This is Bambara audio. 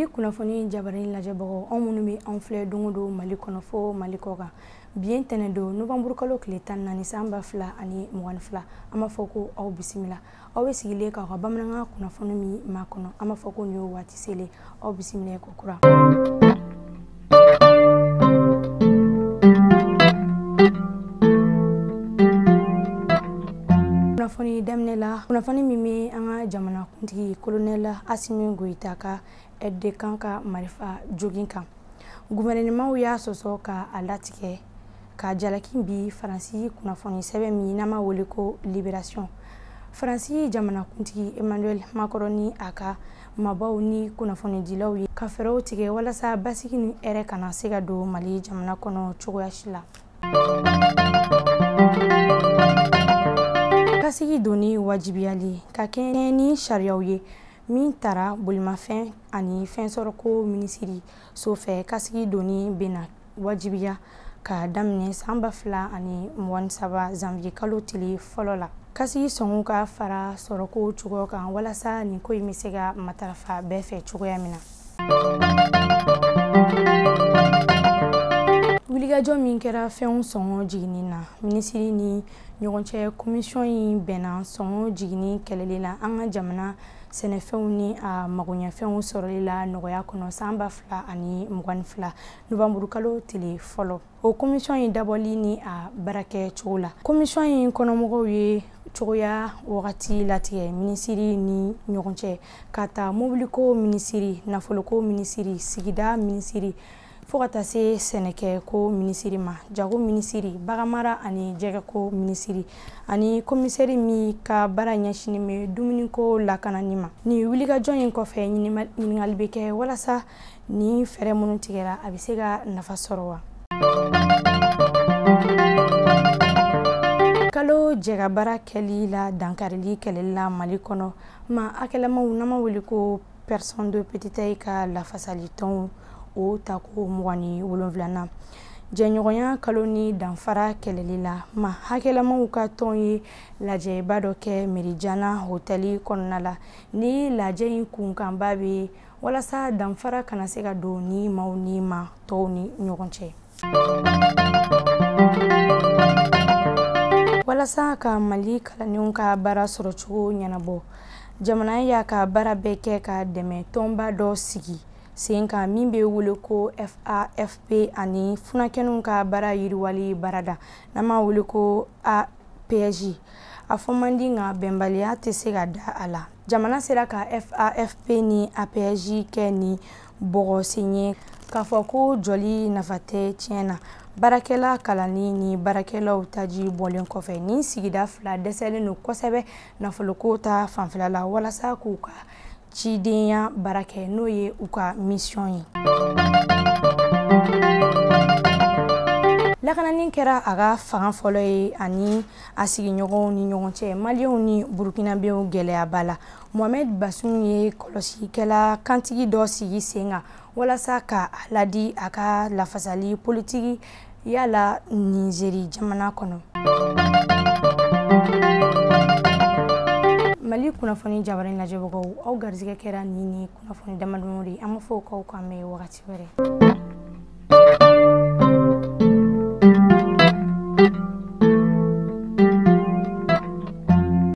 kunnafoni jabarin lajɛbagaw anw minnu bɛ anw filɛ don o don Mali kɔnɔ fo Mali kɔ kan bi ye ntɛnɛn don novembre kalo tile 14 san 2022 an b'a fɔ ko aw bisimila aw bɛ sigilen k'aw ka bamanankan kunnafoni min ma kɔnɔ an b'a fɔ ko nin ye waati selen aw bisimila ko kura kunnafoni daminɛ la kunnafoni min bɛ an ka jamana kuntigi colonel Asimi Goita ka aide kan ka marifa jogin kan gouvernement y'a sɔsɔ ka a latigɛ ka jalaki bi Faransi kunnafoni sɛbɛn min n'an b'a wele ko Libération Faransi jamana kuntigi Emmanuel Macron ni a ka mabaw ni kunnafoni dilaw ye ka fɛɛrɛw tigɛ walasa basigi ni hɛrɛ kana se ka don Mali jamana kɔnɔ cogoya si la kasigi doni wajibiyali ka kɛɲɛ ni sariyaw ye min tara bolimafɛn ani fɛnsɔrɔko minisiri so fɛ kasigi doni bena wajibiya ka daminɛ san 2023 janvier kalo tile fɔlɔ la kasigi sɔngɔ ka fara sɔrɔko cogoya kan walasa nin ko in bɛ se ka matarafa bɛɛ fɛ cogoya min na wulikajɔ min kɛra fɛnw sɔngɔ jiginni na minisiri ni ɲɔgɔn cɛ commission in bɛnna sɔngɔ jiginni kɛlɛli la an ka jamana sɛnɛfɛnw ni a magoɲɛfɛnw sɔrɔli la nɔgɔya kɔnɔ san 2022 novembre kalo tile fɔlɔ o commission in dabɔli ni a barakɛ cogo la commission in kɔnɔmɔgɔw ye cogoya wagati latigɛ minisiri ni ɲɔgɔn cɛ ka taa mobiliko minisiri nafoloko minisiri sigida minisiri fo ka taa se sɛnɛkɛ ko minisiri ma jago minisiri bagamara ani jɛgɛko minisiri ani komisɛri min ka baara ɲɛsinin bɛ dumuniko lakanani ma ni wulikajɔ in kɔfɛ ɲininkali bɛ kɛ walasa ni fɛɛrɛ minnu tigɛra a bɛ se ka nafa sɔrɔ wa kalo jɛga baara kɛli la dankarili kɛlɛli la Mali kɔnɔ ma akɛlɛmaw n'an b'a wele ko personne de petite taille ka lafasali tɔnw o tako 27nan jɛɲɔgɔnya kalo ni danfara kɛlɛli la ma hakɛlamaw ka tɔn ye lajɛba dɔ kɛ Merijana hôtel kɔnɔna la ni lajɛ in kunkanba bɛ walasa danfara kana se ka don ni maaw ni ma tɔw ni ɲɔgɔn cɛ walasa ka Mali kalandenw ka baara sɔrɔ cogo ɲɛnabɔ jamana y'a ka baara bɛɛ kɛ ka dɛmɛ tɔnba dɔ sigi sen kan min bɛ wele ko FAFP ani funakɛninw ka baara yiriwali baarada n'an b'a wele ko APJ a fɔ man di nka bɛnbaliya tɛ se ka da a la jamana sera ka FAFP ni APJ kɛ ni bɔgɔsen ye k'a fɔ ko jɔli nafa tɛ tiɲɛ na baarakɛla kalanni ni baarakɛlaw taji bɔlen kɔfɛ ni sigida fila dɛsɛlen don kosɛbɛ nafoloko ta fanfɛla la walasa k'u ka cidenya baara kɛ n'o ye u ka mission ye lakanani kɛra a ka fanga fɔlɔ ye ani a sigiɲɔgɔnw ni ɲɔgɔn cɛ maliyɛnw ni burukinabew gɛlɛyaba la Mohamed Bazoum ye kɔlɔsikɛla kantigi dɔ sigi sen kan walasa ka ladi a ka lafasali politiki yala Nizeri jamana kɔnɔ Mali kunnafoni jabarin lajɛbagaw aw garizigɛ kɛra ni kunnafoni damadɔni an b'a fɔ k'aw k'an mɛn wagati wɛrɛ